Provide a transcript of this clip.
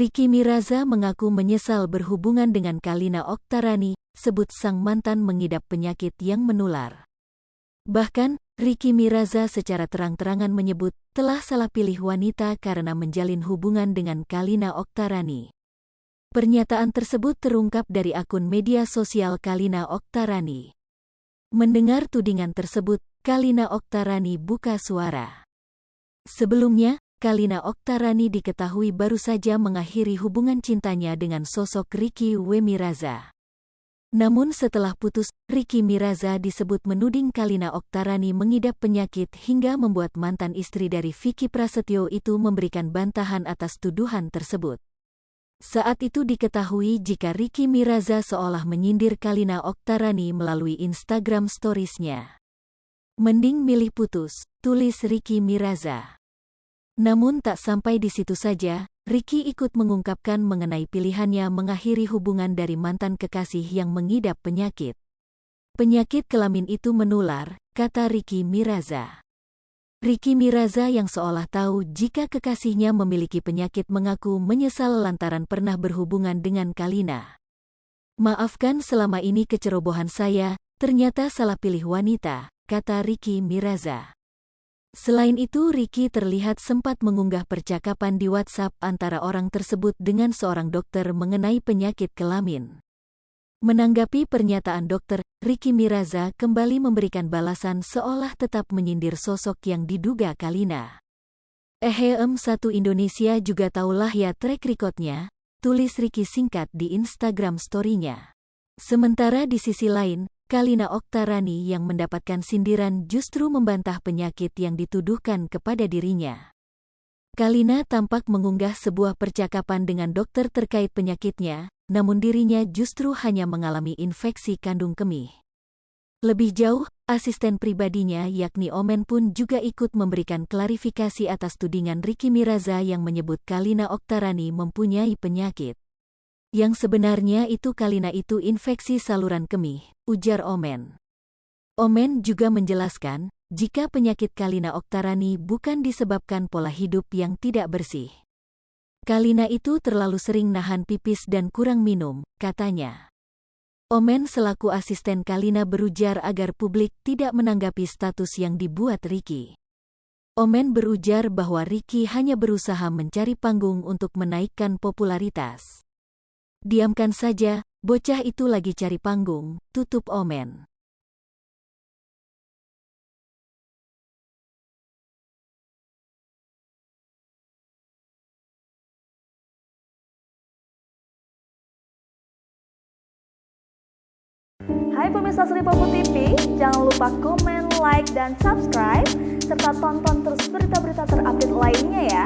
Ricky Miraza mengaku menyesal berhubungan dengan Kalina Oktarani, sebut sang mantan mengidap penyakit yang menular. Bahkan, Ricky Miraza secara terang-terangan menyebut telah salah pilih wanita karena menjalin hubungan dengan Kalina Oktarani. Pernyataan tersebut terungkap dari akun media sosial Kalina Oktarani. Mendengar tudingan tersebut, Kalina Oktarani buka suara. Sebelumnya, Kalina Oktarani diketahui baru saja mengakhiri hubungan cintanya dengan sosok Ricky Miraza. Namun setelah putus, Ricky Miraza disebut menuding Kalina Oktarani mengidap penyakit hingga membuat mantan istri dari Vicky Prasetyo itu memberikan bantahan atas tuduhan tersebut. Saat itu diketahui jika Ricky Miraza seolah menyindir Kalina Oktarani melalui Instagram Stories-nya. "Mending milih putus," tulis Ricky Miraza. Namun tak sampai di situ saja, Ricky ikut mengungkapkan mengenai pilihannya mengakhiri hubungan dari mantan kekasih yang mengidap penyakit. "Penyakit kelamin itu menular," kata Ricky Miraza. Ricky Miraza yang seolah tahu jika kekasihnya memiliki penyakit mengaku menyesal lantaran pernah berhubungan dengan Kalina. "Maafkan selama ini kecerobohan saya, ternyata salah pilih wanita," kata Ricky Miraza. Selain itu, Ricky terlihat sempat mengunggah percakapan di WhatsApp antara orang tersebut dengan seorang dokter mengenai penyakit kelamin. Menanggapi pernyataan dokter, Ricky Miraza kembali memberikan balasan seolah tetap menyindir sosok yang diduga Kalina. "Satu Indonesia juga tahulah ya track record-nya," tulis Ricky singkat di Instagram story-nya. Sementara di sisi lain, Kalina Oktarani yang mendapatkan sindiran justru membantah penyakit yang dituduhkan kepada dirinya. Kalina tampak mengunggah sebuah percakapan dengan dokter terkait penyakitnya, namun dirinya justru hanya mengalami infeksi kandung kemih. Lebih jauh, asisten pribadinya yakni Omen pun juga ikut memberikan klarifikasi atas tudingan Ricky Miraza yang menyebut Kalina Oktarani mempunyai penyakit. "Yang sebenarnya itu Kalina itu infeksi saluran kemih," ujar Omen. Omen juga menjelaskan, jika penyakit Kalina Oktarani bukan disebabkan pola hidup yang tidak bersih. "Kalina itu terlalu sering nahan pipis dan kurang minum," katanya. Omen selaku asisten Kalina berujar agar publik tidak menanggapi status yang dibuat Ricky. Omen berujar bahwa Ricky hanya berusaha mencari panggung untuk menaikkan popularitas. "Diamkan saja, bocah itu lagi cari panggung," tutup Omen. Hai pemirsa Sri Popo TV, jangan lupa komen, like, dan subscribe, serta tonton terus berita-berita terupdate lainnya ya.